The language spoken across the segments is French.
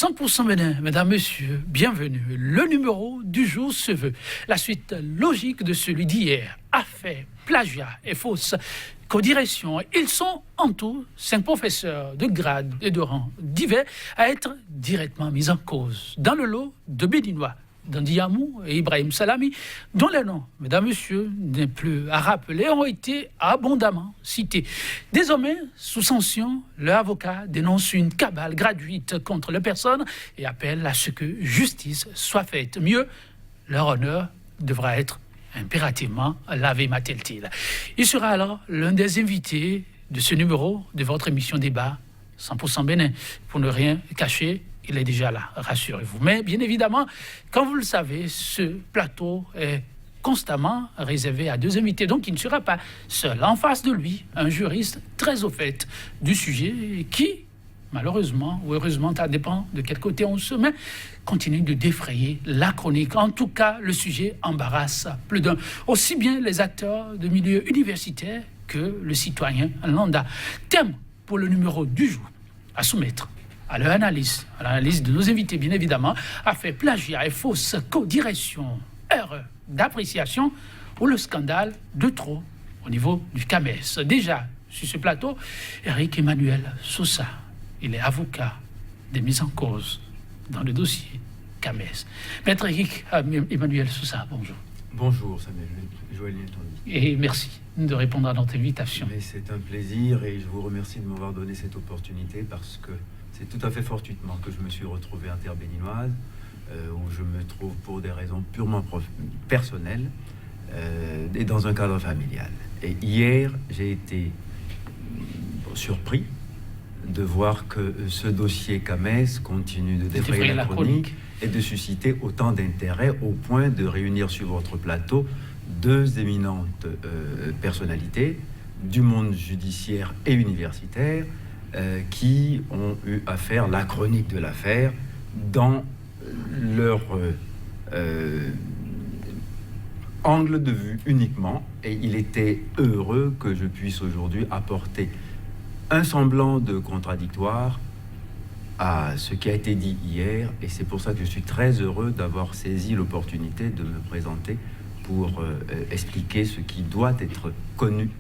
100% Bénin, mesdames, messieurs, bienvenue. Le numéro du jour se veut la suite logique de celui d'hier. Affaire, plagiat et fausse codirection. Ils sont en tout 5 professeurs de grade et de rang divers à être directement mis en cause. Dans le lot de Béninois, Dandy Amou et Ibrahim Salami, dont les noms, mesdames, messieurs, n'est plus à rappeler, ont été abondamment cités. Désormais, sous sanction, leur avocat dénonce une cabale gratuite contre les personnes et appelle à ce que justice soit faite. Mieux, leur honneur devra être impérativement lavé, m'a-t-il. Il sera alors l'un des invités de ce numéro de votre émission Débat 100% Bénin. Pour ne rien cacher, il est déjà là, rassurez-vous. Mais bien évidemment, comme vous le savez, ce plateau est constamment réservé à 2 invités. Donc il ne sera pas seul. En face de lui, un juriste très au fait du sujet qui, malheureusement ou heureusement, ça dépend de quel côté on se met, continue de défrayer la chronique. En tout cas, le sujet embarrasse plus d'un. Aussi bien les acteurs de milieu universitaire que le citoyen lambda. Thème pour le numéro du jour à soumettre à leur analyse, à l'analyse de nos invités, bien évidemment, a fait plagiat et fausse codirection, erreur d'appréciation ou le scandale de trop au niveau du CAMES. Déjà, sur ce plateau, Eric Emmanuel Sousa, il est avocat des mises en cause dans le dossier CAMES. Maître Eric Emmanuel Sousa, bonjour. Bonjour, Samuel Joël Nilton. Et merci de répondre à notre invitation. Mais c'est un plaisir et je vous remercie de m'avoir donné cette opportunité parce que c'est tout à fait fortuitement que je me suis retrouvé interbéninoise, où je me trouve pour des raisons purement personnelles et dans un cadre familial. Et hier, j'ai été surpris de voir que ce dossier CAMES continue de défrayer la chronique et de susciter autant d'intérêt au point de réunir sur votre plateau 2 éminentes personnalités du monde judiciaire et universitaire qui ont eu à faire la chronique de l'affaire dans leur angle de vue uniquement. Et il était heureux que je puisse aujourd'hui apporter un semblant de contradictoire à ce qui a été dit hier. Et c'est pour ça que je suis très heureux d'avoir saisi l'opportunité de me présenter pour expliquer ce qui doit être connu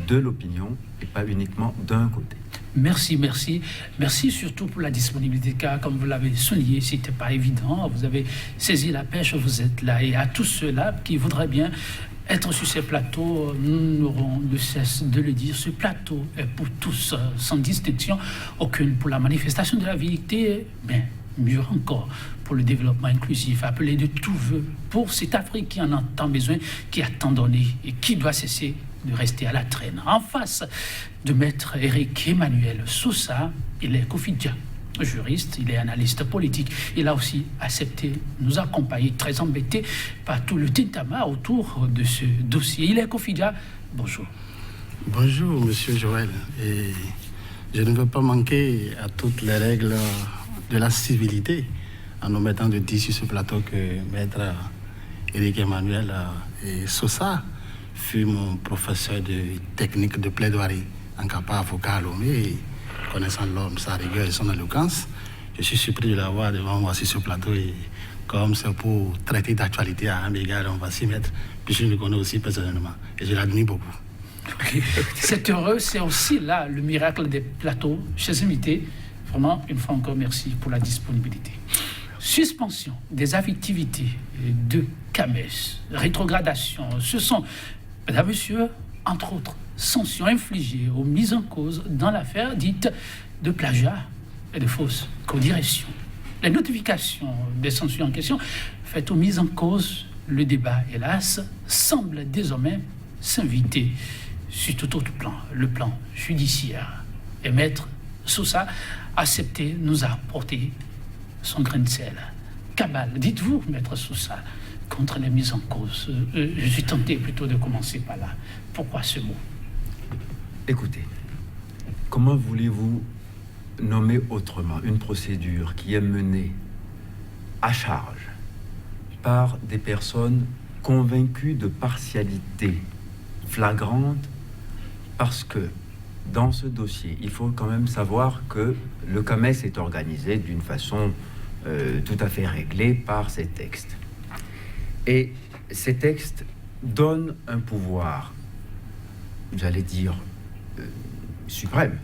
de l'opinion et pas uniquement d'un côté. Merci surtout pour la disponibilité, car comme vous l'avez souligné, c'était pas évident. Vous avez saisi la pêche, vous êtes là. Et à tous ceux-là qui voudraient bien être sur ces plateaux, nous n'aurons de cesse de le dire. Ce plateau est pour tous, sans distinction aucune, pour la manifestation de la vérité, mais mieux encore, pour le développement inclusif, appelé de tout vœu, pour cette Afrique qui en a tant besoin, qui a tant donné et qui doit cesser de rester à la traîne. En face de maître Eric Emmanuel Sousa, il est quotidien juriste, il est analyste politique. Il a aussi accepté de nous accompagner, très embêté par tout le tintamarre autour de ce dossier. Il est quotidien. Bonjour. Bonjour, monsieur Joël. Et je ne veux pas manquer à toutes les règles de la civilité en nous mettant de dire sur ce plateau que maître Eric Emmanuel Sousa fut mon professeur de technique de plaidoirie en capa avocat à Lomé. Et connaissant l'homme, sa rigueur et son éloquence, je suis surpris de l'avoir devant moi sur ce plateau. Et comme c'est pour traiter d'actualité à un égard, on va s'y mettre. Puis je le connais aussi personnellement et je l'admire beaucoup. C'est heureux, c'est aussi là le miracle des plateaux. Chers invités, vraiment, une fois encore, merci pour la disponibilité. Suspension des affectivités de CAMES, rétrogradation, ce sont, mesdames, messieurs, entre autres, sanctions infligées aux mises en cause dans l'affaire dite de plagiat et de fausse codirection. Les notifications des sanctions en question faites aux mises en cause, le débat, hélas, semble désormais s'inviter sur tout autre plan, le plan judiciaire. Et maître Sousa a accepté nous apporter son grain de sel. Cabale, dites-vous, maître Sousa, contre les mises en cause. Je suis tenté plutôt de commencer par là. Pourquoi ce mot? Écoutez, comment voulez-vous nommer autrement une procédure qui est menée à charge par des personnes convaincues de partialité flagrante parce que dans ce dossier, il faut quand même savoir que le CAMES est organisé d'une façon tout à fait réglée par ces textes. Et ces textes donnent un pouvoir, j'allais dire, suprême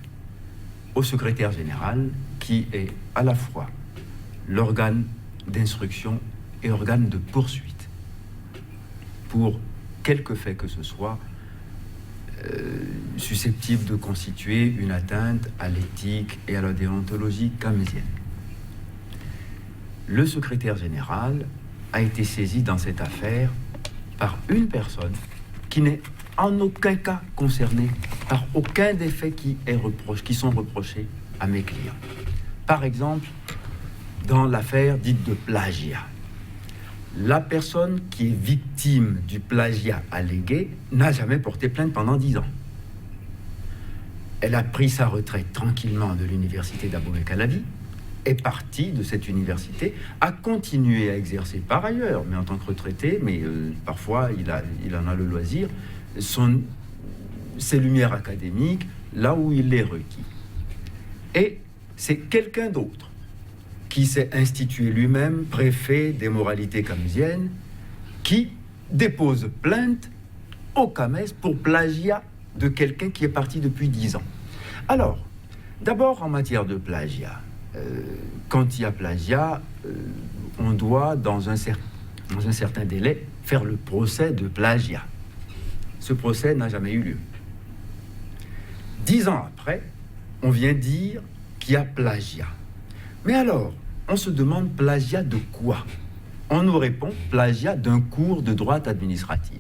au secrétaire général, qui est à la fois l'organe d'instruction et organe de poursuite pour quelque fait que ce soit susceptible de constituer une atteinte à l'éthique et à la déontologie camésienne. Le secrétaire général a été saisi dans cette affaire par une personne qui n'est en aucun cas concernée par aucun des faits qui sont reprochés à mes clients. Par exemple, dans l'affaire dite de plagiat, la personne qui est victime du plagiat allégué n'a jamais porté plainte pendant 10 ans. Elle a pris sa retraite tranquillement de l'université d'Abomey-Calavi, est partie de cette université, a continué à exercer par ailleurs, mais en tant que retraité, mais parfois il en a le loisir, ses lumières académiques, là où il est requis. Et c'est quelqu'un d'autre qui s'est institué lui-même préfet des moralités camésiennes, qui dépose plainte au CAMES pour plagiat de quelqu'un qui est parti depuis 10 ans. Alors, d'abord en matière de plagiat, quand il y a plagiat, on doit, dans un certain délai, faire le procès de plagiat. Ce procès n'a jamais eu lieu. 10 ans après, on vient dire qu'il y a plagiat. Mais alors, on se demande plagiat de quoi? On nous répond plagiat d'un cours de droit administratif.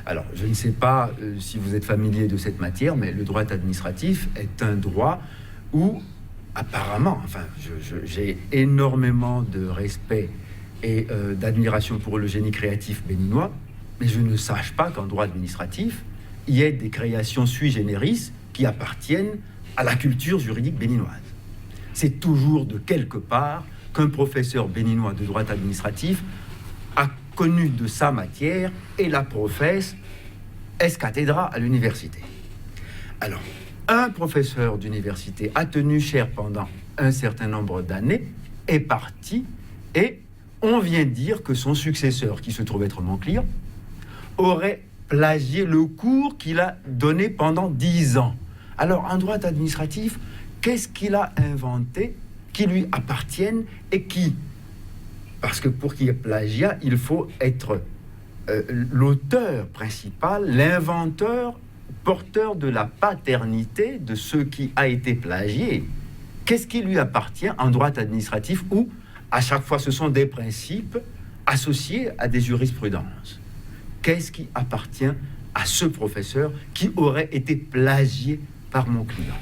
Alors, je ne sais pas si vous êtes familier de cette matière, mais le droit administratif est un droit où, apparemment, enfin, j'ai énormément de respect et d'admiration pour le génie créatif béninois, mais je ne sache pas qu'en droit administratif, il y ait des créations sui generis qui appartiennent à la culture juridique béninoise. C'est toujours de quelque part qu'un professeur béninois de droit administratif a connu de sa matière et la professe ex cathedra à l'université. Alors, un professeur d'université a tenu cher pendant un certain nombre d'années, est parti, et on vient dire que son successeur, qui se trouve être mon client, aurait plagié le cours qu'il a donné pendant 10 ans. Alors, en droit administratif, qu'est-ce qu'il a inventé qui lui appartienne et qui, parce que pour qu'il y ait plagiat, il faut être l'auteur principal, l'inventeur, porteur de la paternité de ce qui a été plagié. Qu'est-ce qui lui appartient en droit administratif où, à chaque fois, ce sont des principes associés à des jurisprudences? Qu'est-ce qui appartient à ce professeur qui aurait été plagié par mon client?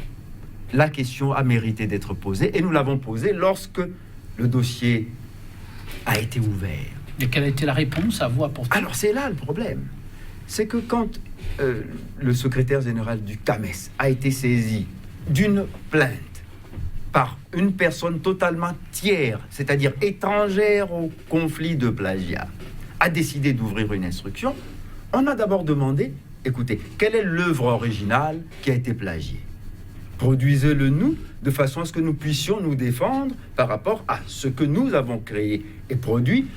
La question a mérité d'être posée et nous l'avons posée lorsque le dossier a été ouvert. Et quelle a été la réponse à vous apporter? Alors c'est là le problème. C'est que quand le secrétaire général du CAMES a été saisi d'une plainte par une personne totalement tiers, c'est-à-dire étrangère au conflit de plagiat, a décidé d'ouvrir une instruction, on a d'abord demandé, écoutez, quelle est l'œuvre originale qui a été plagiée? Produisez-le nous, de façon à ce que nous puissions nous défendre par rapport à ce que nous avons créé et produit,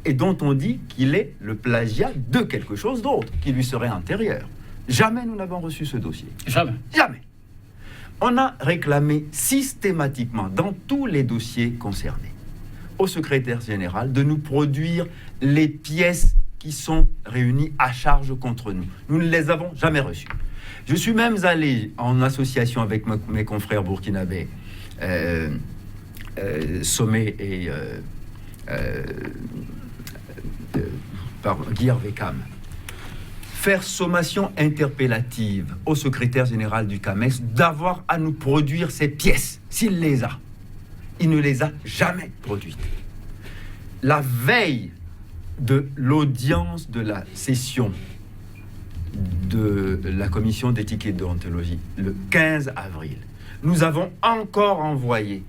et dont on dit qu'il est le plagiat de quelque chose d'autre, qui lui serait antérieur. Jamais nous n'avons reçu ce dossier. Jamais. Jamais. On a réclamé systématiquement, dans tous les dossiers concernés, au secrétaire général de nous produire les pièces qui sont réunies à charge contre nous. Nous ne les avons jamais reçues. Je suis même allé en association avec mes confrères burkinabés, Sommet et Guy Hervé-Cam, faire sommation interpellative au secrétaire général du CAMES d'avoir à nous produire ces pièces, s'il les a. Il ne les a jamais produites. La veille de l'audience de la session de la commission d'éthique et de déontologie, le 15 avril, nous avons encore envoyé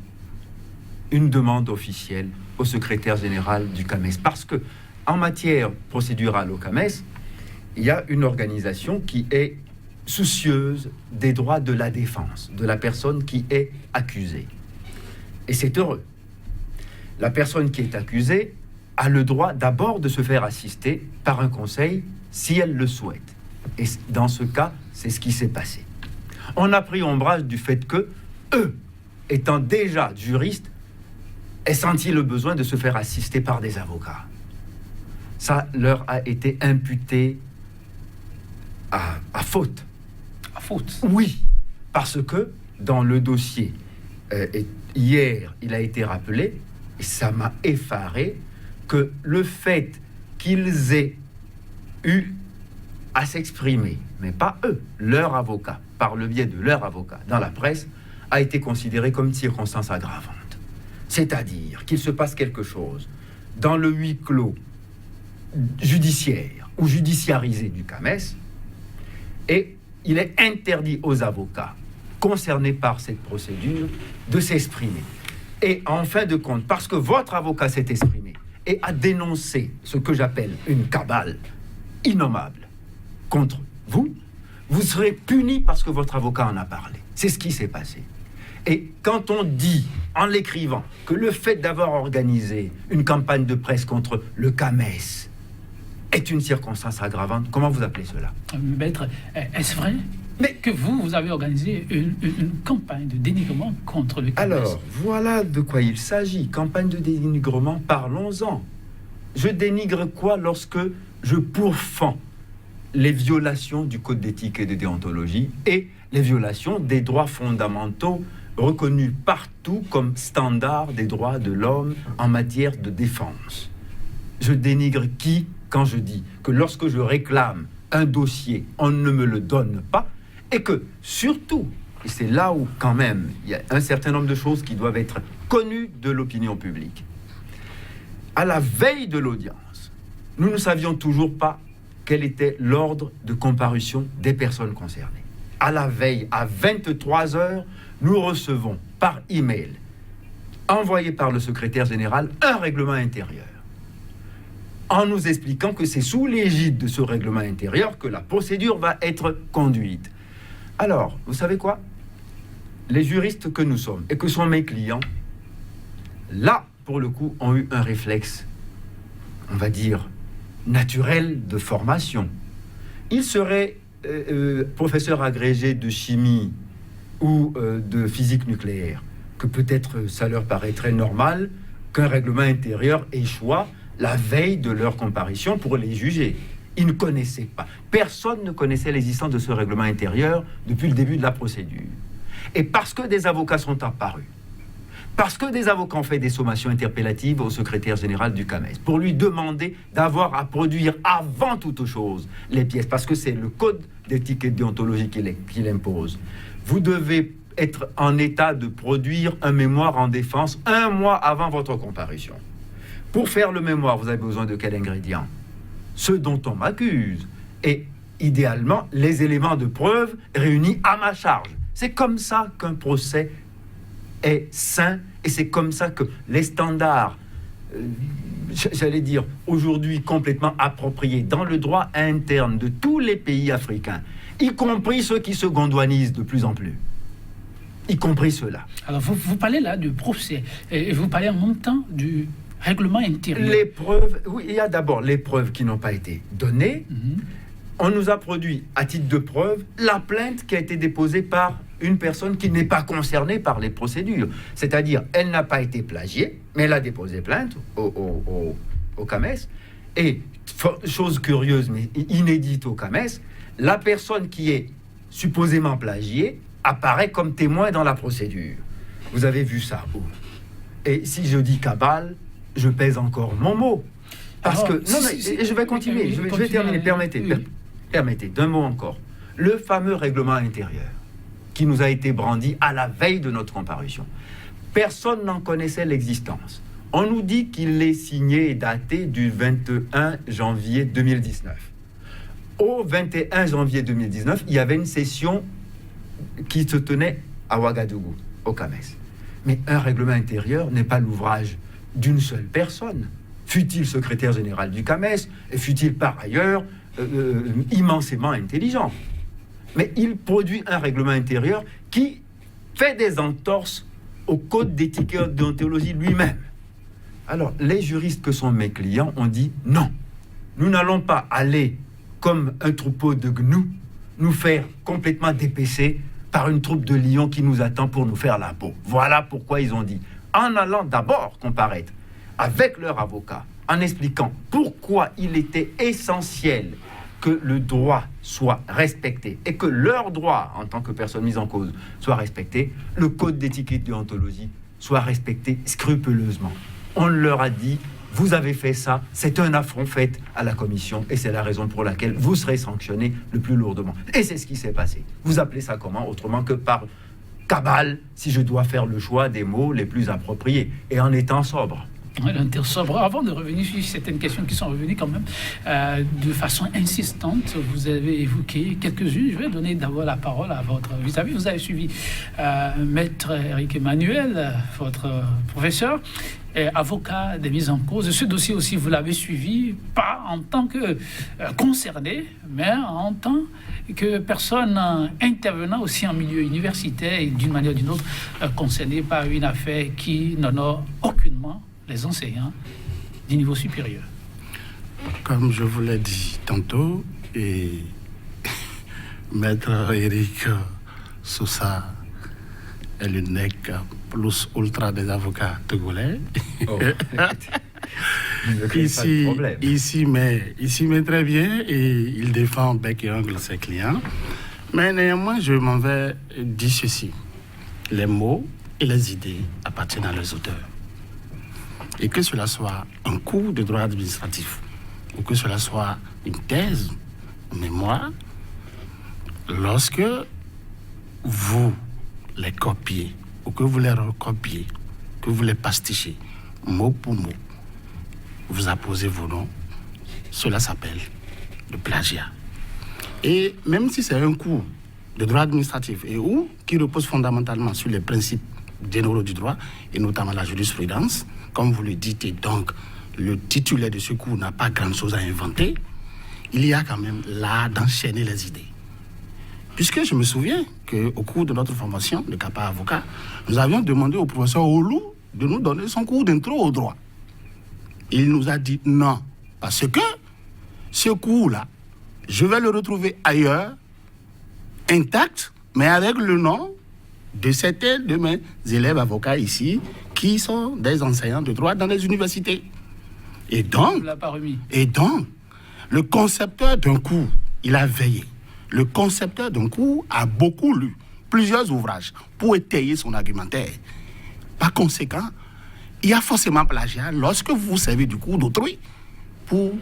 une demande officielle au secrétaire général du CAMES, parce que en matière procédurale au CAMES, il y a une organisation qui est soucieuse des droits de la défense, de la personne qui est accusée. Et c'est heureux. La personne qui est accusée a le droit d'abord de se faire assister par un conseil si elle le souhaite. Et dans ce cas, c'est ce qui s'est passé. On a pris ombrage du fait que, eux, étant déjà juristes, aient senti le besoin de se faire assister par des avocats. Ça leur a été imputé à faute. À faute. Oui, parce que dans le dossier, hier, il a été rappelé, et ça m'a effaré, que le fait qu'ils aient eu à s'exprimer, mais pas eux, leur avocat, par le biais de leur avocat, dans la presse, a été considéré comme circonstance aggravante. C'est-à-dire qu'il se passe quelque chose dans le huis clos judiciaire ou judiciarisé du CAMES, et il est interdit aux avocats concernés par cette procédure de s'exprimer. Et en fin de compte, parce que votre avocat s'est exprimé et a dénoncé ce que j'appelle une cabale innommable contre vous, vous serez puni parce que votre avocat en a parlé. C'est ce qui s'est passé. Et quand on dit, en l'écrivant, que le fait d'avoir organisé une campagne de presse contre le CAMES est une circonstance aggravante, comment vous appelez cela? Maître, est-ce vrai que vous avez organisé une campagne de dénigrement contre le CAMES? Alors, voilà de quoi il s'agit. Campagne de dénigrement, parlons-en. Je dénigre quoi lorsque je pourfends les violations du code d'éthique et de déontologie et les violations des droits fondamentaux reconnus partout comme standard des droits de l'homme en matière de défense? Je dénigre qui quand je dis que lorsque je réclame un dossier, on ne me le donne pas, et que surtout, et c'est là où quand même il y a un certain nombre de choses qui doivent être connues de l'opinion publique. À la veille de l'audience, nous ne savions toujours pas quel était l'ordre de comparution des personnes concernées. À la veille, à 23 heures, nous recevons par email, envoyé par le secrétaire général, un règlement intérieur, en nous expliquant que c'est sous l'égide de ce règlement intérieur que la procédure va être conduite. Alors, vous savez quoi? Les juristes que nous sommes et que sont mes clients, là, pour le coup, ont eu un réflexe, on va dire, naturel de formation. Ils seraient professeurs agrégés de chimie ou de physique nucléaire, que peut-être ça leur paraîtrait normal qu'un règlement intérieur échoua la veille de leur comparution pour les juger. Ils ne connaissaient pas. Personne ne connaissait l'existence de ce règlement intérieur depuis le début de la procédure. Et parce que des avocats sont apparus, parce que des avocats ont fait des sommations interpellatives au secrétaire général du CAMES pour lui demander d'avoir à produire avant toute chose les pièces, parce que c'est le code d'éthique et de déontologie qui l'impose. Vous devez être en état de produire un mémoire en défense 1 mois avant votre comparution. Pour faire le mémoire, vous avez besoin de quel ingrédient? Ce dont on m'accuse. Et idéalement, les éléments de preuve réunis à ma charge. C'est comme ça qu'un procès est sain, et c'est comme ça que les standards, j'allais dire, aujourd'hui complètement appropriés dans le droit interne de tous les pays africains, y compris ceux qui se gondouanisent de plus en plus, y compris ceux-là. Alors, vous parlez là du procès, et vous parlez en même temps du règlement intérieur. Les preuves, oui, il y a d'abord les preuves qui n'ont pas été données. On nous a produit, à titre de preuve, la plainte qui a été déposée par une personne qui n'est pas concernée par les procédures. C'est-à-dire, elle n'a pas été plagiée, mais elle a déposé plainte au CAMES. Et, chose curieuse, mais inédite au CAMES, la personne qui est supposément plagiée apparaît comme témoin dans la procédure. Vous avez vu ça où? Et si je dis cabale, je pèse encore mon mot. Parce que... Non, mais je vais continuer. Je vais terminer. Permettez, d'un mot encore. Le fameux règlement intérieur qui nous a été brandi à la veille de notre comparution. Personne n'en connaissait l'existence. On nous dit qu'il est signé et daté du 21 janvier 2019. Au 21 janvier 2019, il y avait une session qui se tenait à Ouagadougou, au CAMES. Mais un règlement intérieur n'est pas l'ouvrage d'une seule personne. Fut-il secrétaire général du CAMES, et fut-il par ailleurs immensément intelligent. mais il produit un règlement intérieur qui fait des entorses au code d'éthique et de déontologie lui-même. Alors, les juristes que sont mes clients ont dit non, nous n'allons pas aller comme un troupeau de gnous, nous faire complètement dépecer par une troupe de lions qui nous attend pour nous faire la peau. Voilà pourquoi ils ont dit, en allant d'abord comparaître avec leur avocat, en expliquant pourquoi il était essentiel que le droit soit respecté et que leur droit, en tant que personne mise en cause, soit respecté, le code d'éthique et de déontologie soit respecté scrupuleusement. On leur a dit, vous avez fait ça, c'est un affront fait à la commission et c'est la raison pour laquelle vous serez sanctionné le plus lourdement. Et c'est ce qui s'est passé. Vous appelez ça comment? Autrement que par cabale, si je dois faire le choix des mots les plus appropriés et en étant sobre. L'intersobre. Avant de revenir sur certaines questions qui sont revenues quand même de façon insistante, vous avez évoqué quelques-unes. Je vais donner d'abord la parole à votre vis-à-vis. Vous avez suivi Maître Eric Emmanuel, votre professeur, avocat des mises en cause. Ce dossier aussi, vous l'avez suivi, pas en tant que concerné, mais en tant que personne intervenant aussi en milieu universitaire et d'une manière ou d'une autre concerné par une affaire qui n'honore aucunement les enseignants du niveau supérieur. Comme je vous l'ai dit tantôt, et Maître Eric Sousa est le nec plus ultra des avocats togolais. Oh. Ici met très bien et il défend bec et ongle ses clients. Mais néanmoins, je m'en vais dire ceci. Les mots et les idées appartiennent à leurs auteurs. Et que cela soit un cours de droit administratif ou que cela soit une thèse, mais moi, lorsque vous les copiez ou que vous les recopiez, que vous les pastichez, mot pour mot, vous apposez vos noms, cela s'appelle le plagiat. Et même si c'est un cours de droit administratif et ou qui repose fondamentalement sur les principes généraux du droit et notamment la jurisprudence, comme vous le dites, et donc le titulaire de ce cours n'a pas grand-chose à inventer, il y a quand même l'art d'enchaîner les idées. Puisque je me souviens qu'au cours de notre formation de CAPA avocat, nous avions demandé au professeur Oulou de nous donner son cours d'intro au droit. Il nous a dit non, parce que ce cours-là, je vais le retrouver ailleurs, intact, mais avec le nom de certains de mes élèves avocats ici, qui sont des enseignants de droit dans les universités. Et donc, le concepteur d'un cours, il a veillé. Le concepteur d'un cours a beaucoup lu plusieurs ouvrages pour étayer son argumentaire. Par conséquent, il y a forcément plagiat lorsque vous vous servez du cours d'autrui ou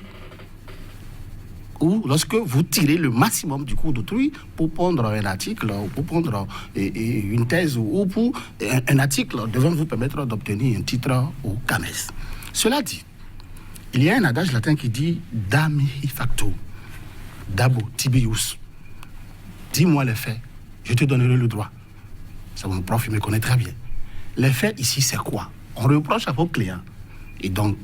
lorsque vous tirez le maximum du cours d'autrui pour pondre un article ou pour pondre une thèse ou pour un article devant vous permettre d'obtenir un titre au CAMES. Cela dit, il y a un adage latin qui dit « damihi facto, dabo tibius ». Dis-moi les faits, je te donnerai le droit. C'est mon prof, il me connaît très bien. Les faits ici, c'est quoi? On reproche à vos clients et donc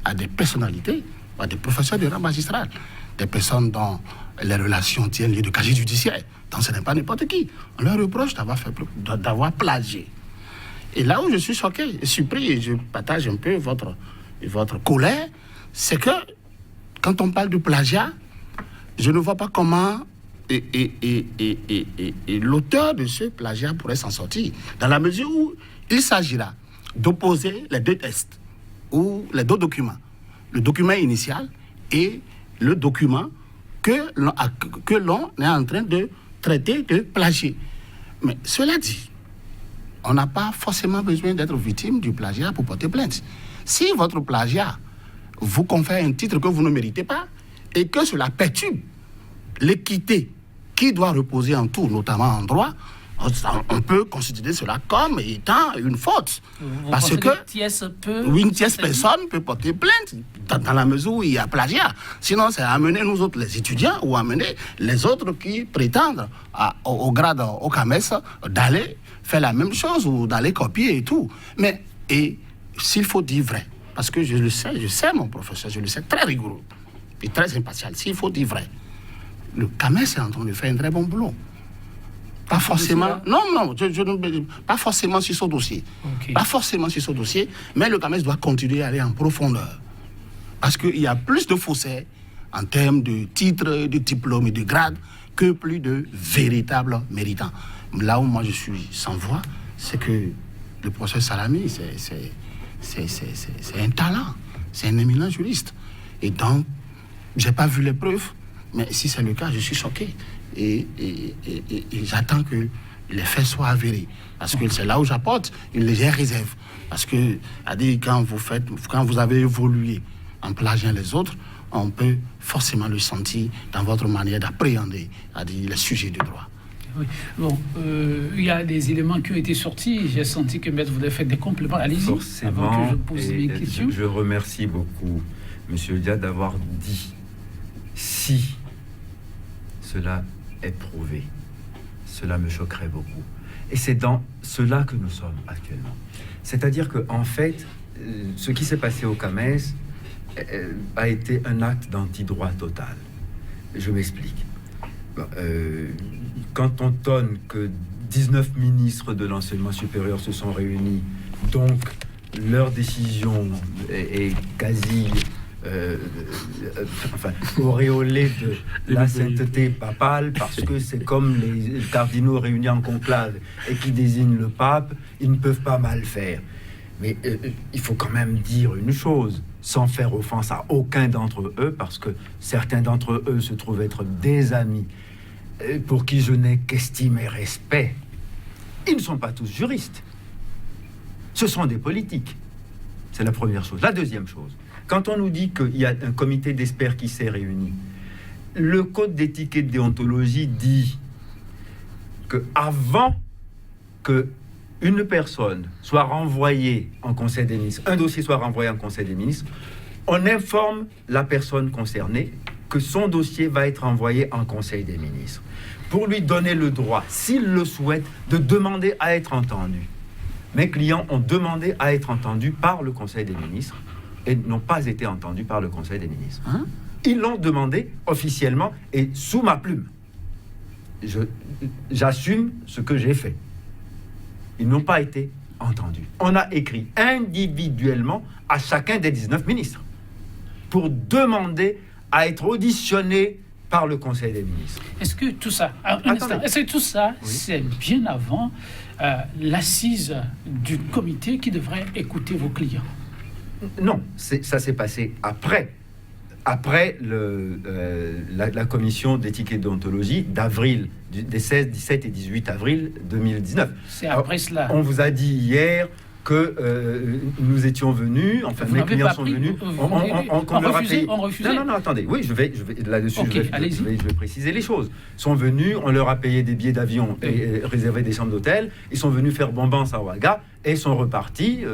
à des personnalités, à des professeurs de rang magistral, des personnes dont les relations tiennent lieu de casier judiciaire. Donc ce n'est pas n'importe qui. On leur reproche d'avoir plagié. Et là où je suis choqué et surpris, et je partage un peu votre colère, c'est que quand on parle de plagiat, je ne vois pas comment l'auteur de ce plagiat pourrait s'en sortir. Dans la mesure où il s'agira d'opposer les deux tests ou les deux documents. Le document initial et le document que l'on est en train de traiter de plagier. Mais cela dit, on n'a pas forcément besoin d'être victime du plagiat pour porter plainte. Si votre plagiat vous confère un titre que vous ne méritez pas et que cela perturbe l'équité qui doit reposer en tout, notamment en droit, on peut considérer cela comme étant une faute. Parce que une tierce personne peut porter plainte dans la mesure où il y a plagiat. Sinon, c'est amener nous autres, les étudiants, ou amener les autres qui prétendent au grade, au CAMES, d'aller faire la même chose ou d'aller copier et tout. Mais s'il faut dire vrai, parce que je sais mon professeur, je le sais, très rigoureux et très impartial, s'il faut dire vrai, le CAMES est en train de faire un très bon boulot. Pas forcément. Non, pas forcément sur ce dossier. Okay. Pas forcément sur ce dossier, mais le CAMES doit continuer à aller en profondeur. Parce qu'il y a plus de faussaires en termes de titres, de diplômes et de grades que plus de véritables méritants. Là où moi je suis sans voix, c'est que le professeur Salami, c'est un talent, c'est un éminent juriste. Et donc, je n'ai pas vu les preuves, mais si c'est le cas, je suis choqué. Et j'attends que les faits soient avérés. Parce que c'est là où j'apporte une légère réserve. Parce que, quand vous avez évolué en plagiant les autres, on peut forcément le sentir dans votre manière d'appréhender les sujets de droit. Oui. Bon, il y a des éléments qui ont été sortis. J'ai senti que Maître voulait faire des compléments. Allez-y, forcément, avant que je pose mes questions. Je remercie beaucoup M. Dia d'avoir dit si cela est prouvé, cela me choquerait beaucoup. Et c'est dans cela que nous sommes actuellement. C'est-à-dire qu'en fait, ce qui s'est passé au CAMES a été un acte d'antidroit total. Je m'explique. Quand on tonne que 19 ministres de l'enseignement supérieur se sont réunis, donc leur décision est quasi auréolée de la sainteté papale, parce que c'est comme les cardinaux réunis en conclave et qui désignent le pape, ils ne peuvent pas mal faire. Mais il faut quand même dire une chose, sans faire offense à aucun d'entre eux, parce que certains d'entre eux se trouvent être des amis pour qui je n'ai qu'estime et respect. Ils ne sont pas tous juristes. Ce sont des politiques. C'est la première chose. La deuxième chose, quand on nous dit qu'il y a un comité d'experts qui s'est réuni, le code d'éthique et de déontologie dit que avant que une personne soit renvoyée en Conseil des ministres, un dossier soit renvoyé en Conseil des ministres, on informe la personne concernée que son dossier va être envoyé en Conseil des ministres pour lui donner le droit, s'il le souhaite, de demander à être entendu. Mes clients ont demandé à être entendus par le Conseil des ministres et n'ont pas été entendus par le Conseil des ministres. Ils l'ont demandé officiellement et sous ma plume. J'assume ce que j'ai fait. Ils n'ont pas été entendus. On a écrit individuellement à chacun des 19 ministres pour demander à être auditionnés par le Conseil des ministres. Est-ce que tout ça, oui, c'est bien avant l'assise du comité qui devrait écouter vos clients? Non, ça s'est passé après la commission d'éthique et de déontologie d'avril, des 16, 17 et 18 avril 2019. C'est après cela. On vous a dit hier que nous étions venus, enfin mes clients sont venus, on refusait. Non, attendez, oui, je vais là-dessus, okay, je vais préciser les choses. Ils sont venus, on leur a payé des billets d'avion et réservé des chambres d'hôtel, ils sont venus faire bombance à Ouaga et sont repartis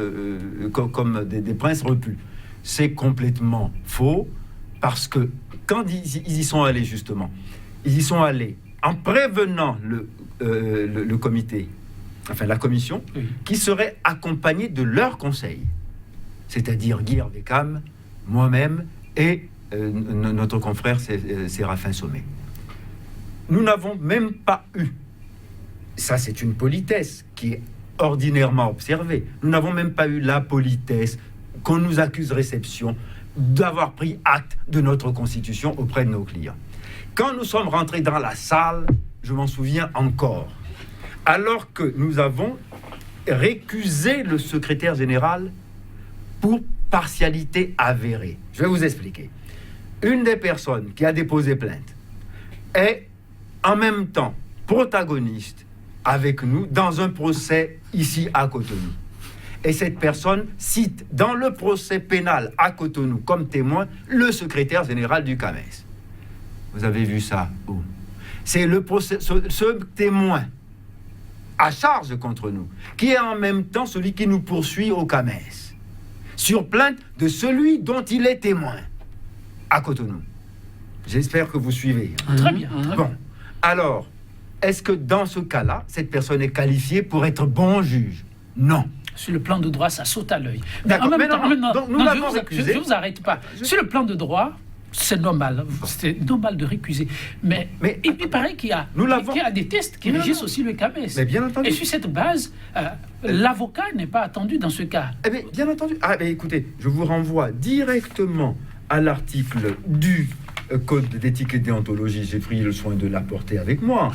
comme des princes repus. C'est complètement faux, parce que quand ils y sont allés justement, ils y sont allés en prévenant le comité, enfin la commission, oui, qui serait accompagnée de leurs conseils, c'est-à-dire Guy Bécam, moi-même et notre confrère Séraphin Sommet. Nous n'avons même pas eu, ça c'est une politesse qui est ordinairement observée, nous n'avons même pas eu la politesse qu'on nous accuse réception d'avoir pris acte de notre constitution auprès de nos clients. Quand nous sommes rentrés dans la salle, je m'en souviens encore, alors que nous avons récusé le secrétaire général pour partialité avérée. Je vais vous expliquer. Une des personnes qui a déposé plainte est en même temps protagoniste avec nous dans un procès ici à Cotonou. Et cette personne cite dans le procès pénal à Cotonou comme témoin le secrétaire général du CAMES. Vous avez vu ça où? C'est le procès, ce témoin à charge contre nous, qui est en même temps celui qui nous poursuit au CAMES, sur plainte de celui dont il est témoin à Cotonou. J'espère que vous suivez. Très bien. Bon, alors, est-ce que dans ce cas-là, cette personne est qualifiée pour être bon juge? Non. Sur le plan de droit, ça saute à l'œil. D'accord, En même temps, donc nous l'avons récusé. Je ne vous arrête pas. Sur le plan de droit, C'est normal de récuser. Mais il paraît qu'il y a des tests qui régissent aussi le CAMES. Mais bien entendu. Et sur cette base, l'avocat n'est pas attendu dans ce cas. Eh bien, bien entendu. Écoutez, je vous renvoie directement à l'article du Code d'éthique et déontologie. J'ai pris le soin de l'apporter avec moi.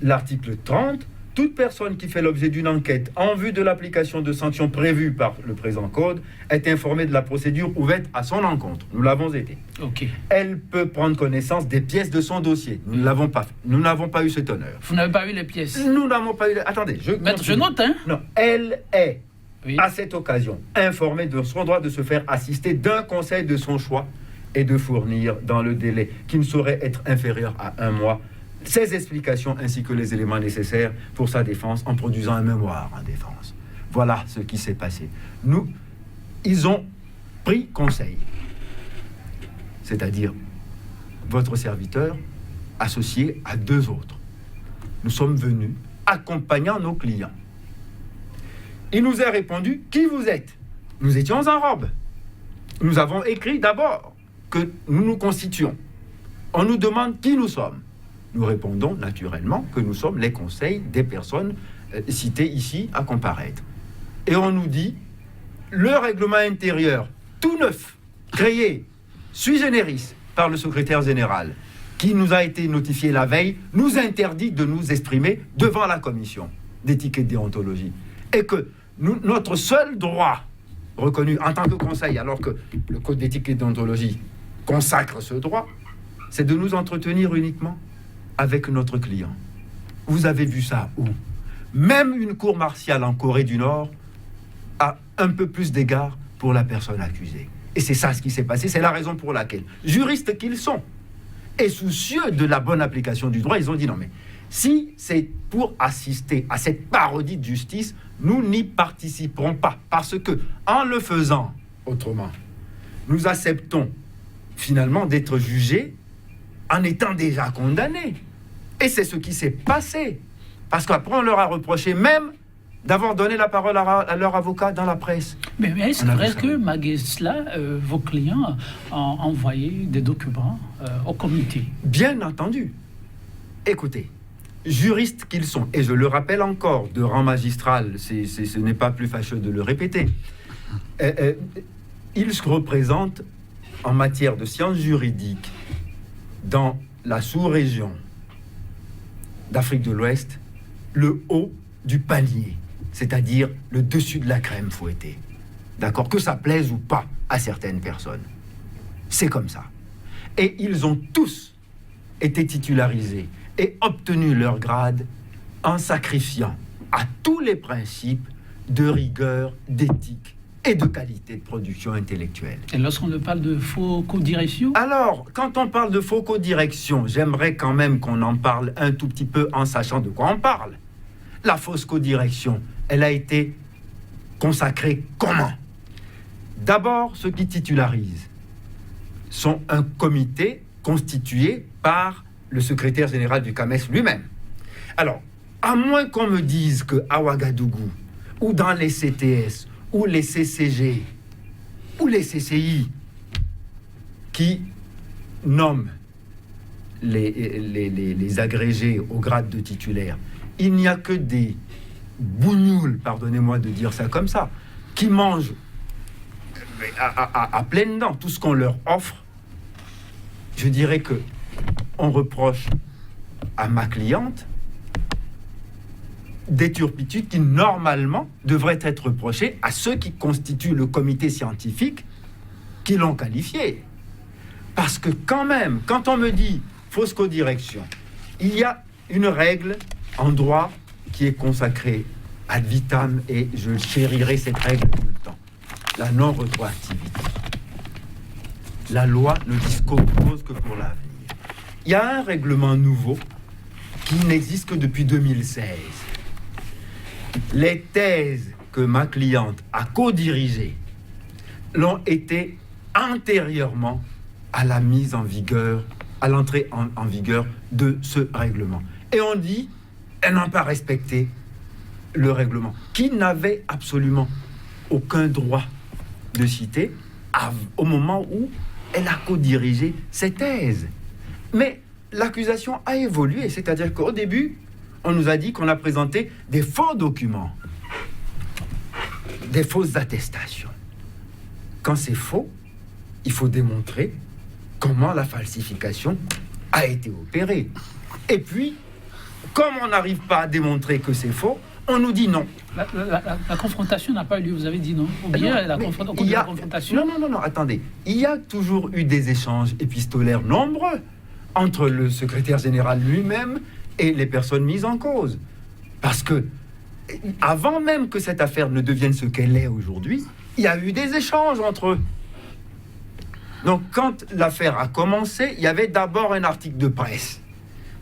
L'article 30. Toute personne qui fait l'objet d'une enquête en vue de l'application de sanctions prévues par le présent code est informée de la procédure ouverte à son encontre. Nous l'avons été. Okay. Elle peut prendre connaissance des pièces de son dossier. Nous ne l'avons pas fait. Nous n'avons pas eu cet honneur. Vous n'avez pas eu les pièces? Nous n'avons pas eu... Attendez, Maître, je note, hein? Non, elle est, à cette occasion, informée de son droit de se faire assister d'un conseil de son choix et de fournir, dans le délai qui ne saurait être inférieur à 1 mois, ses explications ainsi que les éléments nécessaires pour sa défense en produisant un mémoire en défense. Voilà ce qui s'est passé. Ils ont pris conseil, c'est-à-dire votre serviteur associé à 2 autres. Nous sommes venus accompagnant nos clients. Il nous a répondu « Qui vous êtes ?» Nous étions en robe. Nous avons écrit d'abord que nous nous constituons. On nous demande qui nous sommes. Nous répondons naturellement que nous sommes les conseils des personnes citées ici à comparaître. Et on nous dit, le règlement intérieur, tout neuf, créé sui generis par le secrétaire général, qui nous a été notifié la veille, nous interdit de nous exprimer devant la commission d'éthique et de déontologie. Et que notre seul droit reconnu en tant que conseil, alors que le code d'éthique et de déontologie consacre ce droit, c'est de nous entretenir uniquement avec notre client. Vous avez vu ça où? Même une cour martiale en Corée du Nord a un peu plus d'égard pour la personne accusée. Et c'est ça ce qui s'est passé, c'est la raison pour laquelle, juristes qu'ils sont, et soucieux de la bonne application du droit, ils ont dit non mais, si c'est pour assister à cette parodie de justice, nous n'y participerons pas. Parce que, en le faisant autrement, nous acceptons finalement d'être jugés en étant déjà condamnés. Et c'est ce qui s'est passé. Parce qu'après, on leur a reproché même d'avoir donné la parole à leur avocat dans la presse. Mais est-ce vrai que, malgré cela, vos clients ont envoyé des documents au comité? Bien entendu. Écoutez, juristes qu'ils sont, et je le rappelle encore, de rang magistral, ce n'est pas plus fâcheux de le répéter, ils se représentent en matière de sciences juridiques dans la sous-région d'Afrique de l'Ouest, le haut du panier, c'est-à-dire le dessus de la crème fouettée. D'accord? Que ça plaise ou pas à certaines personnes. C'est comme ça. Et ils ont tous été titularisés et obtenu leur grade en sacrifiant à tous les principes de rigueur, d'éthique et de qualité de production intellectuelle. Et lorsqu'on parle de faux codirection? Alors, quand on parle de faux codirection, j'aimerais quand même qu'on en parle un tout petit peu en sachant de quoi on parle. La fausse codirection, elle a été consacrée comment? D'abord, ceux qui titularisent sont un comité constitué par le secrétaire général du CAMES lui-même. Alors, à moins qu'on me dise qu'à Ouagadougou, ou dans les CTS, ou les CCG, ou les CCI, qui nomment les agrégés au grade de titulaire, il n'y a que des bougnoules, pardonnez-moi de dire ça comme ça, qui mangent à pleines dents tout ce qu'on leur offre. Je dirais que on reproche à ma cliente des turpitudes qui, normalement, devraient être reprochées à ceux qui constituent le comité scientifique qui l'ont qualifié. Parce que quand même, quand on me dit fausse codirection, il y a une règle en droit qui est consacrée ad vitam, et je chérirai cette règle tout le temps. La non-rétroactivité. La loi ne dispose que pour l'avenir. Il y a un règlement nouveau qui n'existe que depuis 2016. Les thèses que ma cliente a co-dirigées l'ont été antérieurement à la mise en vigueur, à l'entrée en vigueur de ce règlement. Et on dit, elle n'a pas respecté le règlement, qui n'avait absolument aucun droit de citer au moment où elle a co-dirigé ces thèses. Mais l'accusation a évolué, c'est-à-dire qu'au début, on nous a dit qu'on a présenté des faux documents, des fausses attestations. Quand c'est faux, il faut démontrer comment la falsification a été opérée. Et puis, comme on n'arrive pas à démontrer que c'est faux, on nous dit non. La confrontation n'a pas eu lieu, vous avez dit non. Ou bien la confrontation... Non, attendez. Il y a toujours eu des échanges épistolaires nombreux entre le secrétaire général lui-même et les personnes mises en cause. Parce que, avant même que cette affaire ne devienne ce qu'elle est aujourd'hui, il y a eu des échanges entre eux. Donc, quand l'affaire a commencé, il y avait d'abord un article de presse.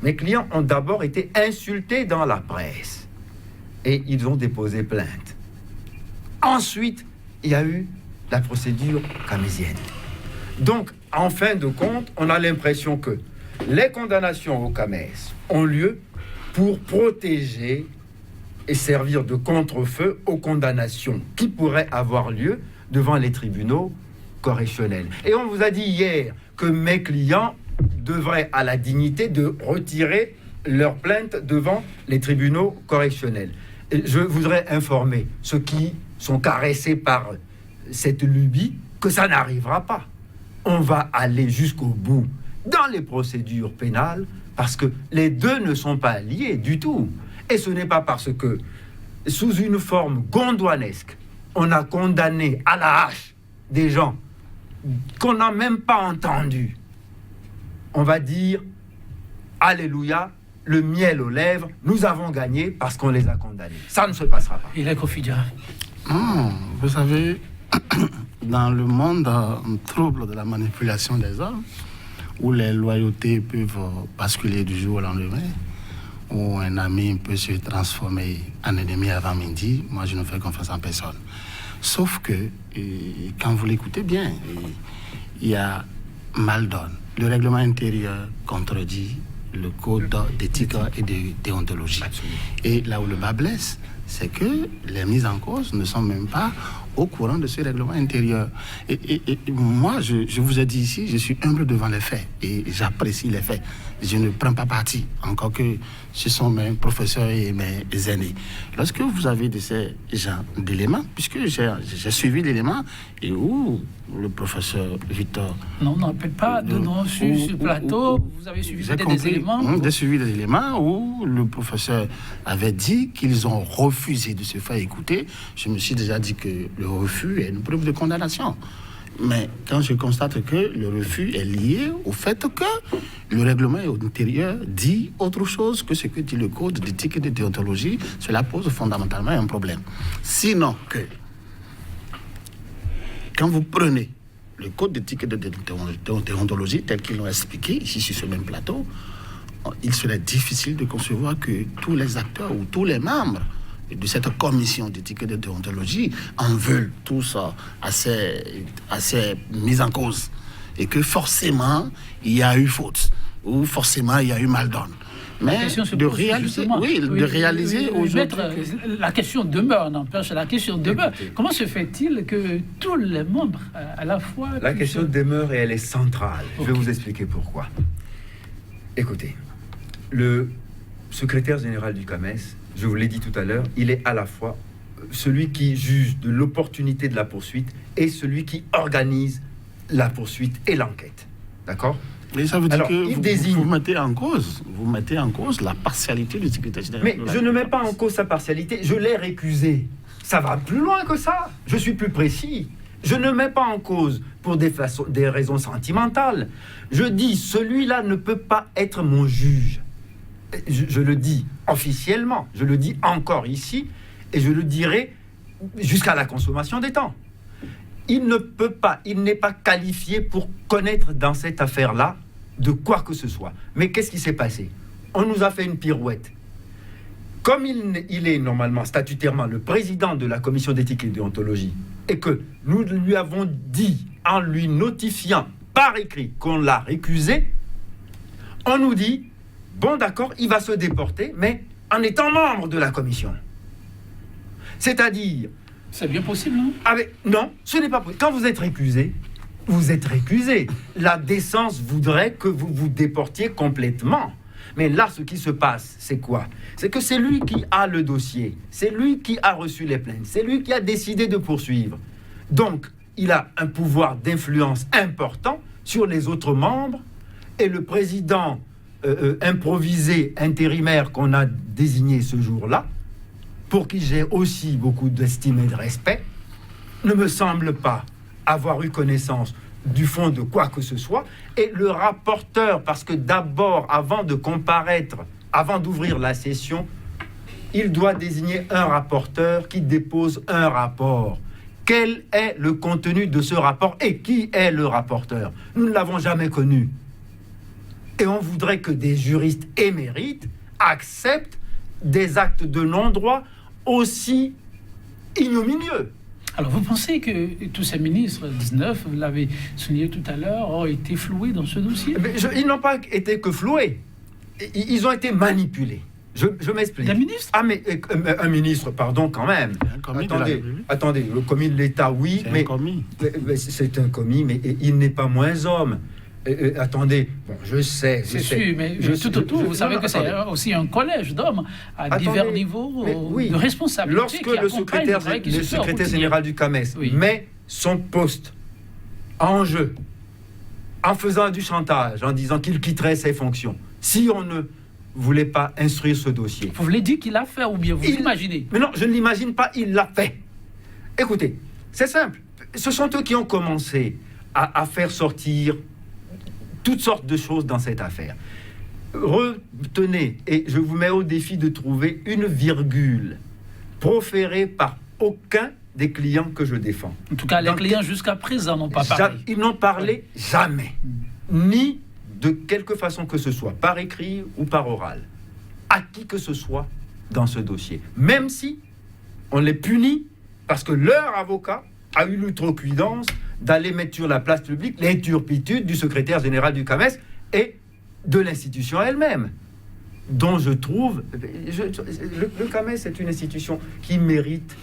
Mes clients ont d'abord été insultés dans la presse. Et ils ont déposé plainte. Ensuite, il y a eu la procédure camésienne. Donc, en fin de compte, on a l'impression que les condamnations au CAMES ont lieu pour protéger et servir de contre-feu aux condamnations qui pourraient avoir lieu devant les tribunaux correctionnels. Et on vous a dit hier que mes clients devraient à la dignité de retirer leur plainte devant les tribunaux correctionnels. Et je voudrais informer ceux qui sont caressés par cette lubie que ça n'arrivera pas. On va aller jusqu'au bout dans les procédures pénales parce que les deux ne sont pas liés du tout. Et ce n'est pas parce que, sous une forme gondouanesque, on a condamné à la hache des gens qu'on n'a même pas entendus. On va dire alléluia, le miel aux lèvres, nous avons gagné parce qu'on les a condamnés. Ça ne se passera pas. Il est quotidien. Non, vous savez, dans le monde trouble de la manipulation des hommes, où les loyautés peuvent basculer du jour au lendemain, où un ami peut se transformer en ennemi avant midi, moi je ne fais confiance en personne. Sauf que, quand vous l'écoutez bien, il y a mal donne. Le règlement intérieur contredit le code d'éthique et de déontologie. Absolument. Et là où le bas blesse, c'est que les mises en cause ne sont même pas au courant de ce règlement intérieur. Et moi, je vous ai dit ici, je suis humble devant les faits et j'apprécie les faits. Je ne prends pas parti, encore que ce sont mes professeurs et mes aînés. Lorsque vous avez de ces gens d'éléments, puisque j'ai suivi l'élément et où le professeur Victor... Non, on n'appelle pas de nom sur ce plateau. Vous avez suivi des éléments. J'ai suivi des éléments où le professeur avait dit qu'ils ont refusé de se faire écouter. Je me suis déjà dit que le refus est une preuve de condamnation. Mais quand je constate que le refus est lié au fait que le règlement intérieur dit autre chose que ce que dit le code d'éthique et de déontologie, cela pose fondamentalement un problème. Sinon que, quand vous prenez le code d'éthique et de déontologie tel qu'ils l'ont expliqué ici sur ce même plateau, il serait difficile de concevoir que tous les acteurs ou tous les membres de cette commission d'éthique et de déontologie en veulent tous à ces mises en cause. Et que forcément, il y a eu faute. Ou forcément, il y a eu mal donne. Mais de réaliser, aujourd'hui... La question demeure, n'empêche, la question demeure. Comment se fait-il que tous les membres, à la fois... La question demeure et elle est centrale. Okay. Je vais vous expliquer pourquoi. Écoutez, le secrétaire général du CAMES, je vous l'ai dit tout à l'heure, il est à la fois celui qui juge de l'opportunité de la poursuite et celui qui organise la poursuite et l'enquête. D'accord ? Et ça veut dire que vous mettez en cause la partialité du secrétaire général. Mais je ne mets pas en cause sa partialité, je l'ai récusé. Ça va plus loin que ça. Je suis plus précis. Je ne mets pas en cause pour des raisons sentimentales. Je dis, celui-là ne peut pas être mon juge. Je le dis officiellement, je le dis encore ici, et je le dirai jusqu'à la consommation des temps. Il ne peut pas, il n'est pas qualifié pour connaître dans cette affaire-là de quoi que ce soit. Mais qu'est-ce qui s'est passé ? On nous a fait une pirouette. Comme il est normalement statutairement le président de la commission d'éthique et de déontologie, et que nous lui avons dit, en lui notifiant par écrit qu'on l'a récusé, on nous dit, bon d'accord, il va se déporter, mais en étant membre de la commission. C'est-à-dire... C'est bien possible, non ? Non, ce n'est pas possible. Quand vous êtes récusé, vous êtes récusé. La décence voudrait que vous vous déportiez complètement. Mais là, ce qui se passe, c'est quoi? C'est que c'est lui qui a le dossier, c'est lui qui a reçu les plaintes, c'est lui qui a décidé de poursuivre. Donc, il a un pouvoir d'influence important sur les autres membres, et le président improvisé, intérimaire qu'on a désigné ce jour-là, pour qui j'ai aussi beaucoup d'estime et de respect, ne me semble pas avoir eu connaissance du fond de quoi que ce soit. Et le rapporteur, parce que d'abord, avant de comparaître, avant d'ouvrir la session, il doit désigner un rapporteur qui dépose un rapport. Quel est le contenu de ce rapport et qui est le rapporteur? Nous ne l'avons jamais connu. Et on voudrait que des juristes émérites acceptent des actes de non-droit aussi ignominieux. Alors, vous pensez que tous ces ministres, 19, vous l'avez souligné tout à l'heure, ont été floués dans ce dossier? Ils n'ont pas été que floués. Ils ont été manipulés. Je m'explique. Des ministres? Ah, mais un ministre, pardon, quand même. Attendez, le commis de l'État, oui, c'est mais... un commis. C'est un commis, mais il n'est pas moins homme. Attendez, bon, je sais. C'est sûr, mais tout autour, vous savez que c'est aussi un collège d'hommes à divers niveaux de responsabilité. Lorsque le secrétaire général du CAMES met son poste en jeu, en faisant du chantage, en disant qu'il quitterait ses fonctions, si on ne voulait pas instruire ce dossier... Vous voulez dire qu'il l'a fait ou bien vous imaginez? Mais non, je ne l'imagine pas, il l'a fait. Écoutez, c'est simple. Ce sont eux qui ont commencé à faire sortir toutes sortes de choses dans cette affaire. Retenez, et je vous mets au défi de trouver une virgule proférée par aucun des clients que je défends. En tout cas, les clients jusqu'à présent n'ont pas parlé. Ils n'ont parlé jamais, ni de quelque façon que ce soit, par écrit ou par oral, à qui que ce soit dans ce dossier. Même si on les punit parce que leur avocat a eu l'outrecuidance d'aller mettre sur la place publique les turpitudes du secrétaire général du CAMES et de l'institution elle-même, dont je trouve... Le CAMES est une institution qui mérite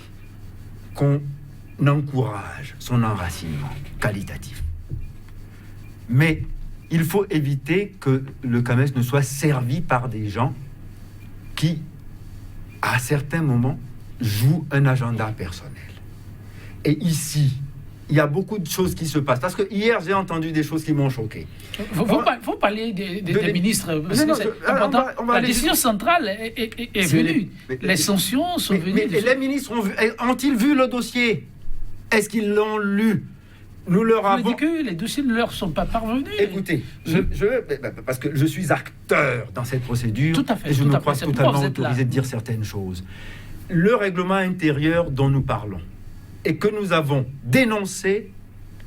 qu'on encourage son enracinement qualitatif. Mais il faut éviter que le CAMES ne soit servi par des gens qui, à certains moments, jouent un agenda personnel. Et ici, il y a beaucoup de choses qui se passent. Parce que hier, j'ai entendu des choses qui m'ont choqué. Vous parlez des ministres. Parce que c'est important. La décision centrale est venue. Les sanctions sont venues. Mais les ministres ont-ils vu le dossier? Est-ce qu'ils l'ont lu? Nous leur avons... dit que les dossiers ne leur sont pas parvenus. Écoutez, parce que je suis acteur dans cette procédure. Tout à fait. Et je me crois totalement autorisé de dire certaines choses. Le règlement intérieur dont nous parlons et que nous avons dénoncé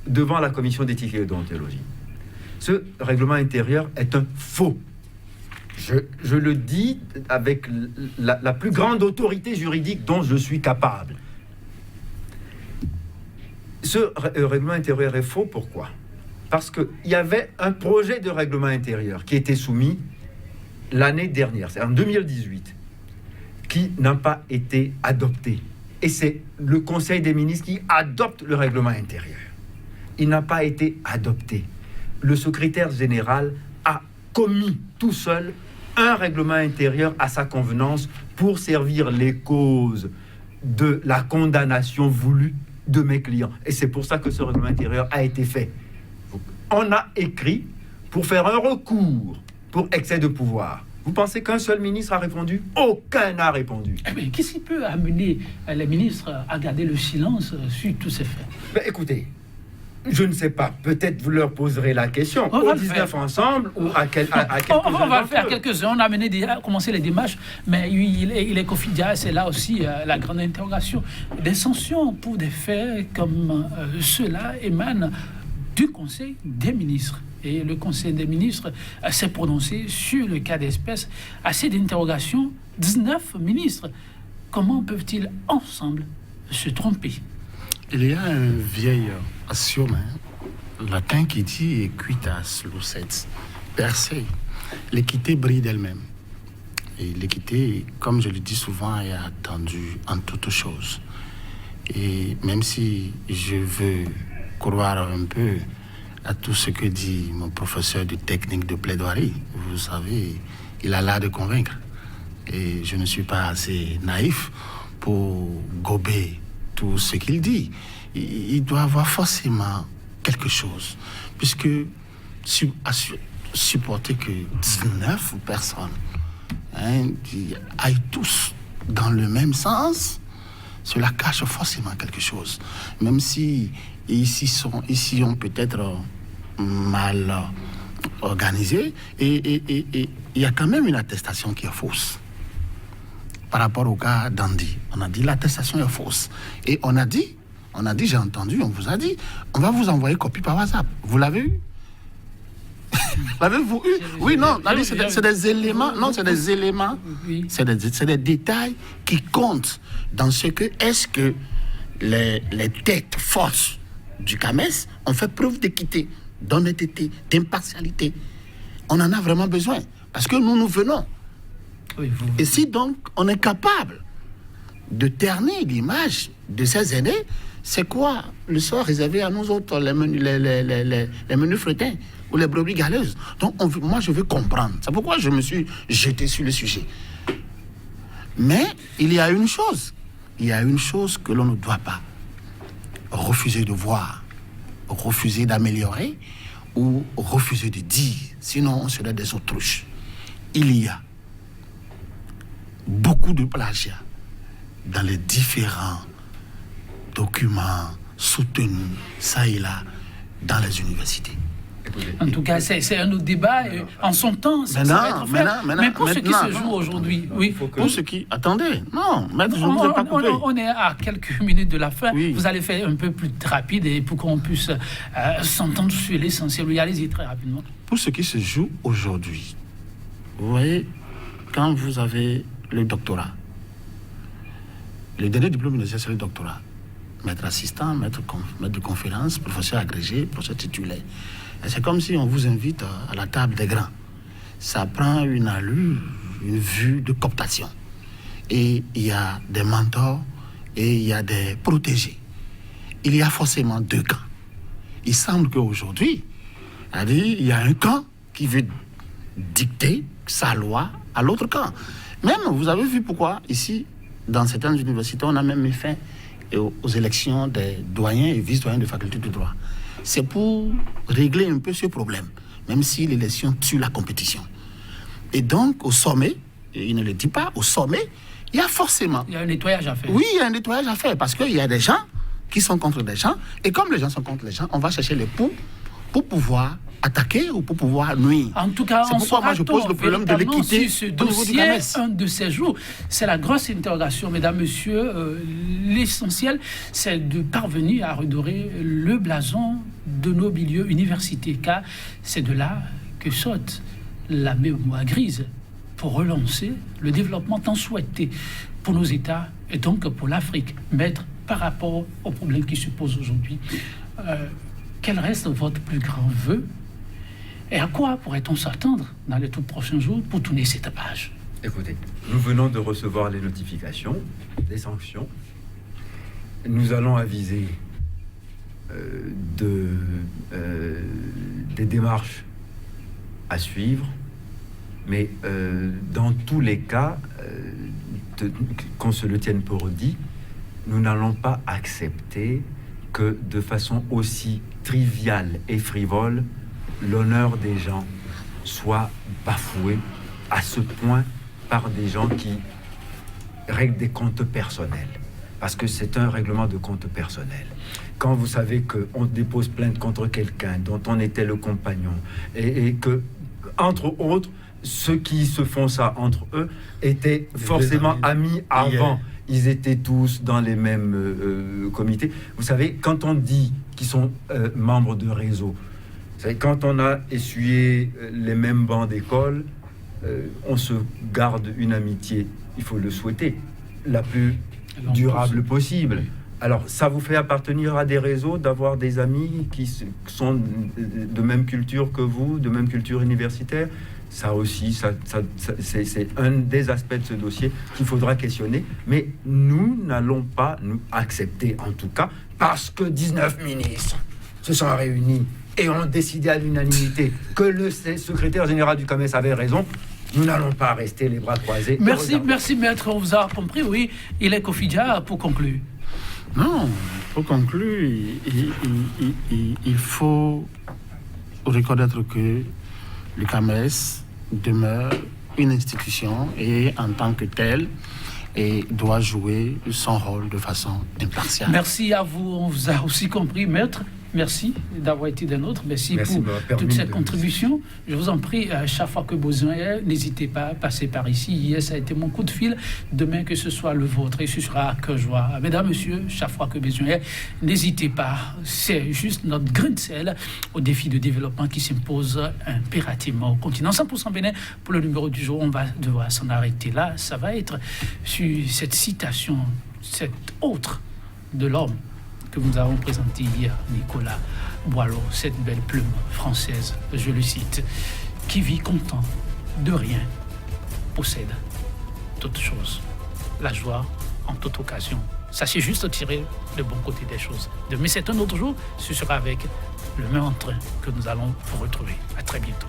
devant la commission d'éthique et de déontologie. Ce règlement intérieur est un faux. Je le dis avec la plus grande autorité juridique dont je suis capable. Ce règlement intérieur est faux, pourquoi? Parce qu'il y avait un projet de règlement intérieur qui était soumis l'année dernière, c'est en 2018, qui n'a pas été adopté. Et c'est le Conseil des ministres qui adopte le règlement intérieur. Il n'a pas été adopté. Le secrétaire général a commis tout seul un règlement intérieur à sa convenance pour servir les causes de la condamnation voulue de mes clients. Et c'est pour ça que ce règlement intérieur a été fait. On a écrit pour faire un recours pour excès de pouvoir. Vous pensez qu'un seul ministre a répondu? Aucun n'a répondu. Mais qu'est-ce qui peut amener les ministres à garder le silence sur tous ces faits? Écoutez, je ne sais pas. Peut-être vous leur poserez la question. Au 19 ensemble ou à quelques-uns. On va le faire quelques-uns. On a commencé les démarches, mais il est confidentiel. C'est là aussi la grande interrogation. Des sanctions pour des faits comme ceux-là émanent du Conseil des ministres. Et le Conseil des ministres s'est prononcé sur le cas d'espèce. Assez d'interrogations. 19 ministres. Comment peuvent-ils ensemble se tromper? Il y a un vieil axiome latin qui dit equitas lucet percé. L'équité brille d'elle-même. Et l'équité, comme je le dis souvent, est attendue en toutes choses. Et même si je veux croire un peu à tout ce que dit mon professeur de technique de plaidoirie. Vous savez, il a l'art de convaincre. Et je ne suis pas assez naïf pour gober tout ce qu'il dit. Il doit avoir forcément quelque chose. Puisque supporter que 19 personnes qui aillent tous dans le même sens, cela cache forcément quelque chose. Même si ici ont peut-être mal organisé, et il y a quand même une attestation qui est fausse. Par rapport au cas d'Andy, on a dit l'attestation est fausse. Et on a dit, j'ai entendu, on vous a dit, on va vous envoyer copie par WhatsApp. Vous l'avez eu? L'avez-vous eu? Oui, non, c'est des éléments, non, c'est des éléments, c'est des détails qui comptent dans ce que, est-ce que les têtes fortes du CAMES ont fait preuve d'équité, d'honnêteté, d'impartialité. On en a vraiment besoin, parce que nous venons. Oui, et si donc on est capable de ternir l'image de ces aînés, c'est quoi le sort réservé à nous autres, les menus fretins ou les brebis galeuses? Donc moi je veux comprendre. C'est pourquoi je me suis jeté sur le sujet. Mais il y a une chose que l'on ne doit pas refuser de voir, refuser d'améliorer ou refuser de dire, sinon on serait des autruches. Il y a beaucoup de plagiat dans les différents documents soutenus, ça et là, dans les universités. En tout cas, c'est un autre débat. En son temps, ça va être fait. Mais pour ce qui se joue aujourd'hui, oui. Pour ce qui... Attendez, non, maître, je ne vous ai pas coupé. On est à quelques minutes de la fin. Oui. Vous allez faire un peu plus rapide et pour qu'on puisse s'entendre sur l'essentiel. Oui, allez-y très rapidement. Pour ce qui se joue aujourd'hui, vous voyez, quand vous avez le doctorat, le dernier diplôme universitaire, c'est le doctorat. Maître assistant, maître de conférence, professeur agrégé, professeur titulaire. Et c'est comme si on vous invite à la table des grands. Ça prend une allure, une vue de cooptation. Et il y a des mentors et il y a des protégés. Il y a forcément deux camps. Il semble qu'aujourd'hui, il y a un camp qui veut dicter sa loi à l'autre camp. Même, vous avez vu pourquoi, ici, dans certaines universités, on a même mis fin aux élections des doyens et vice-doyens de faculté de droit. C'est pour régler un peu ce problème, même si l'élection tue la compétition. Et donc, au sommet, et il ne le dit pas, au sommet, il y a forcément... Il y a un nettoyage à faire. Oui, il y a un nettoyage à faire, parce qu'il y a des gens qui sont contre des gens, et comme les gens sont contre les gens, on va chercher les poux pour pouvoir attaquer ou pour pouvoir nuire. En tout cas, c'est pourquoi moi je pose le problème de l'équité sur ce dossier, un de ces jours. C'est la grosse interrogation, mesdames, messieurs. L'essentiel, c'est de parvenir à redorer le blason de nos milieux universitaires, car c'est de là que saute la mémoire grise pour relancer le développement tant souhaité pour nos États et donc pour l'Afrique. Maître, par rapport aux problèmes qui se posent aujourd'hui, quel reste votre plus grand vœu? Et à quoi pourrait-on s'attendre dans les tout prochains jours pour tourner cette page? Écoutez, nous venons de recevoir les notifications, des sanctions. Nous allons aviser des démarches à suivre, mais dans tous les cas, qu'on se le tienne pour dit, nous n'allons pas accepter que de façon aussi triviale et frivole, l'honneur des gens soit bafoué à ce point par des gens qui règlent des comptes personnels. Parce que c'est un règlement de compte personnel. Quand vous savez qu'on dépose plainte contre quelqu'un dont on était le compagnon, et que, entre autres, ceux qui se font ça entre eux étaient forcément amis avant. Ils étaient tous dans les mêmes comités. Vous savez, quand on dit qu'ils sont membres de réseau, vous savez, quand on a essuyé les mêmes bancs d'école, on se garde une amitié, il faut le souhaiter, la plus durable possible. Alors, ça vous fait appartenir à des réseaux, d'avoir des amis qui sont de même culture que vous, de même culture universitaire. Ça aussi, c'est un des aspects de ce dossier qu'il faudra questionner. Mais nous n'allons pas nous accepter, en tout cas, parce que 19 ministres se sont réunis et ont décidé à l'unanimité que le secrétaire général du COMES avait raison, nous n'allons pas rester les bras croisés. Merci, maître, on vous a compris, oui. Il est Kofidia pour conclure. Non, pour conclure, il faut reconnaître que le CAMES demeure une institution et en tant que tel, doit jouer son rôle de façon impartiale. Merci à vous, on vous a aussi compris, maître. Merci d'avoir été des nôtres. Merci pour toutes ces contributions. Je vous en prie, chaque fois que besoin est, n'hésitez pas à passer par ici. Hier, ça a été mon coup de fil. Demain, que ce soit le vôtre, et ce sera que joie. Mesdames, messieurs, chaque fois que besoin est, n'hésitez pas. C'est juste notre grain de sel au défi de développement qui s'impose impérativement au continent. 100% Bénin pour le numéro du jour. On va devoir s'en arrêter là. Ça va être sur cette citation, cette autre de l'homme que nous avons présenté hier, Nicolas Boileau, cette belle plume française, je le cite, qui vit content de rien, possède toutes choses, la joie en toute occasion. Sachez juste tirer le bon côté des choses. Demain, c'est un autre jour, ce sera avec le même entrain que nous allons vous retrouver. À très bientôt.